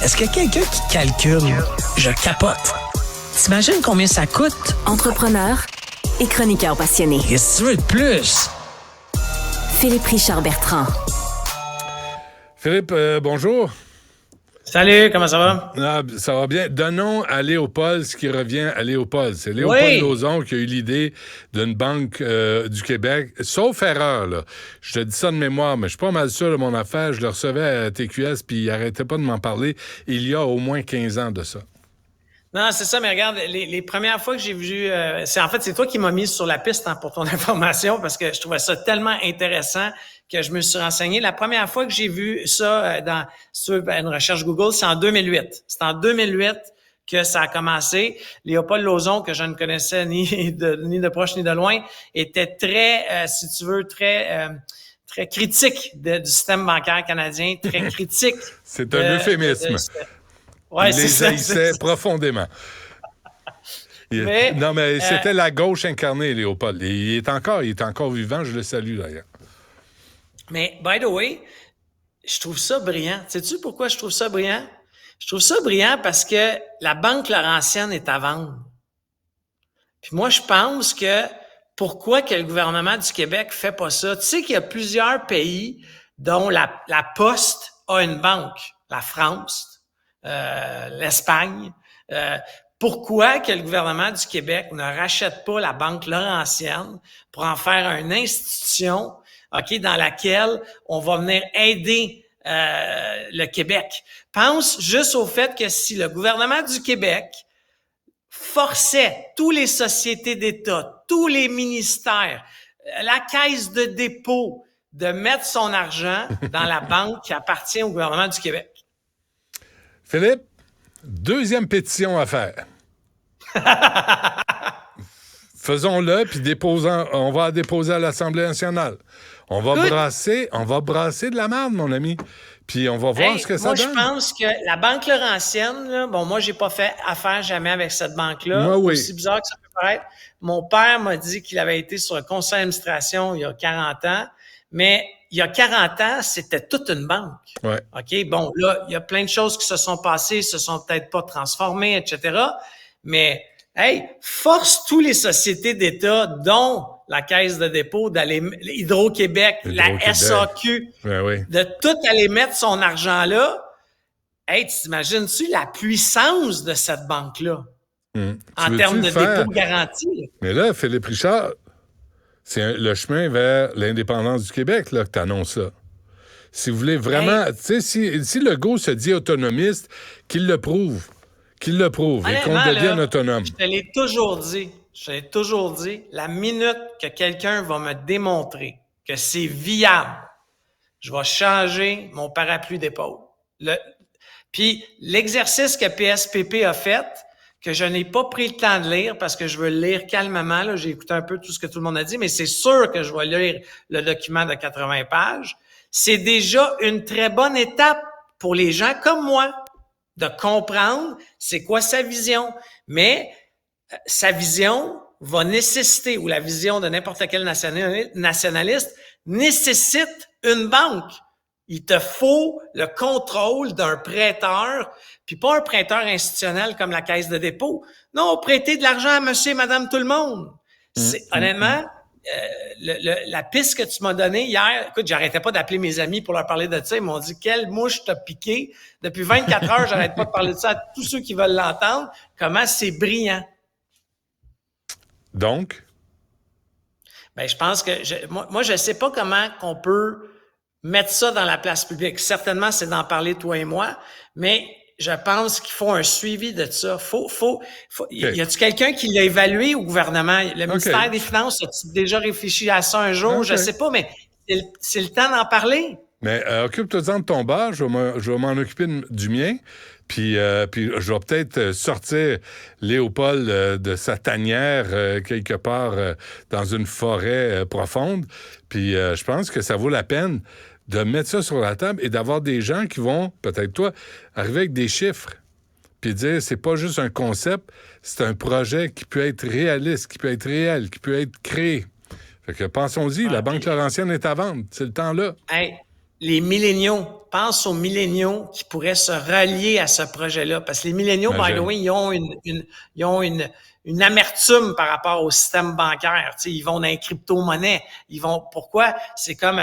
Est-ce qu'il y a quelqu'un qui calcule? Je capote. T'imagines combien ça coûte? Entrepreneur et chroniqueur passionné. Qu'est-ce que tu veux de plus? Philippe Richard Bertrand. Philippe, bonjour. Salut, comment ça va? Ça va bien. Donnons à Léopold ce qui revient à Léopold. C'est Léopold Lauzon qui a eu l'idée d'une banque du Québec, sauf erreur, là. Je te dis ça de mémoire, mais je suis pas mal sûr de mon affaire. Je le recevais à TQS, puis il arrêtait pas de m'en parler. Il y a au moins 15 ans de ça. Non, c'est ça, mais regarde, les premières fois que j'ai vu... c'est toi qui m'as mis sur la piste pour ton information, parce que je trouvais ça tellement intéressant que je me suis renseigné. La première fois que j'ai vu ça sur une recherche Google, c'est en 2008. C'est en 2008 que ça a commencé. Léopold Lauzon, que je ne connaissais ni de proche ni de loin, était très, si tu veux, très critique du système bancaire canadien, très critique. C'est un euphémisme. Ouais, il les haïssait profondément. Mais c'était la gauche incarnée, Léopold. Il est encore vivant, je le salue d'ailleurs. Mais, by the way, je trouve ça brillant. Sais-tu pourquoi je trouve ça brillant? Je trouve ça brillant parce que la Banque Laurentienne est à vendre. Puis moi, je pense que pourquoi que le gouvernement du Québec fait pas ça? Tu sais qu'il y a plusieurs pays dont la Poste a une banque. La France, l'Espagne. Pourquoi que le gouvernement du Québec ne rachète pas la Banque Laurentienne pour en faire une institution, dans laquelle on va venir aider le Québec? Pense juste au fait que si le gouvernement du Québec forçait toutes les sociétés d'État, tous les ministères, la caisse de dépôt, de mettre son argent dans la banque qui appartient au gouvernement du Québec. Philippe, deuxième pétition à faire. Faisons-le, puis on va la déposer à l'Assemblée nationale. On va brasser de la merde, mon ami. Puis on va voir ce que ça donne. Moi, je pense que la Banque Laurentienne, là, moi, j'ai pas fait affaire jamais avec cette banque-là. Moi, oui. Aussi bizarre que ça peut paraître. Mon père m'a dit qu'il avait été sur le conseil d'administration il y a 40 ans. Mais il y a 40 ans, c'était toute une banque. Ouais. OK? Bon, là, il y a plein de choses qui se sont passées, se sont peut-être pas transformées, etc. Mais, force toutes les sociétés d'État, dont la Caisse de dépôt, d'aller, Hydro-Québec, la SAQ, de tout aller mettre son argent là. T'imagines-tu la puissance de cette banque-là? En termes de dépôt garanti? Mais là, Philippe Richard, c'est le chemin vers l'indépendance du Québec là, que tu annonces là. Si vous voulez vraiment... Tu sais, si Legault se dit autonomiste, qu'il le prouve. Et qu'on devienne autonome. Je te l'ai toujours dit, la minute que quelqu'un va me démontrer que c'est viable, je vais changer mon parapluie d'épaule. Puis l'exercice que PSPP a fait, que je n'ai pas pris le temps de lire parce que je veux le lire calmement. Là, j'ai écouté un peu tout ce que tout le monde a dit, mais c'est sûr que je vais lire le document de 80 pages. C'est déjà une très bonne étape pour les gens comme moi de comprendre c'est quoi sa vision. Mais sa vision va nécessiter, ou la vision de n'importe quel nationaliste, nécessite une banque. Il te faut le contrôle d'un prêteur, puis pas un prêteur institutionnel comme la Caisse de dépôt. Non, prêter de l'argent à monsieur et madame tout le monde. Honnêtement, la piste que tu m'as donnée hier, écoute, j'arrêtais pas d'appeler mes amis pour leur parler de ça. Ils m'ont dit, quelle mouche t'as piqué. Depuis 24 heures, j'arrête pas de parler de ça à tous ceux qui veulent l'entendre. Comment c'est brillant. Donc? Je pense que, moi, je sais pas comment qu'on peut mettre ça dans la place publique. Certainement, c'est d'en parler, toi et moi, mais je pense qu'il faut un suivi de ça. Y a-tu quelqu'un qui l'a évalué au gouvernement? Le ministère des Finances, a-tu déjà réfléchi à ça un jour? Je sais pas, mais c'est le temps d'en parler. Mais occupe-toi-en de ton bar, je vais m'en occuper du mien. Puis je vais peut-être sortir Léopold de sa tanière quelque part dans une forêt profonde. Puis je pense que ça vaut la peine de mettre ça sur la table et d'avoir des gens qui vont, peut-être toi, arriver avec des chiffres. Puis dire, c'est pas juste un concept, c'est un projet qui peut être réaliste, qui peut être réel, qui peut être créé. Fait que pensons-y, la Banque Laurentienne est à vendre. C'est le temps là. les milléniaux. Pense aux milléniaux qui pourraient se relier à ce projet-là. Parce que les milléniaux, by the way, ils ont une amertume par rapport au système bancaire. Tu sais, ils vont dans les crypto-monnaies. Pourquoi? C'est comme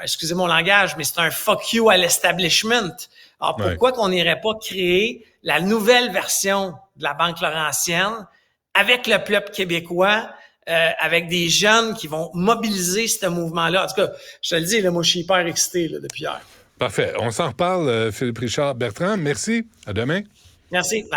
excusez mon langage, mais c'est un fuck you à l'establishment. Alors, pourquoi qu'on n'irait pas créer la nouvelle version de la Banque Laurentienne avec le peuple québécois, avec des jeunes qui vont mobiliser ce mouvement-là. En tout cas, je te le dis, là, moi, je suis hyper excité là, depuis hier. Parfait. On s'en reparle, Philippe Richard Bertrand. Merci. À demain. Merci. Bye.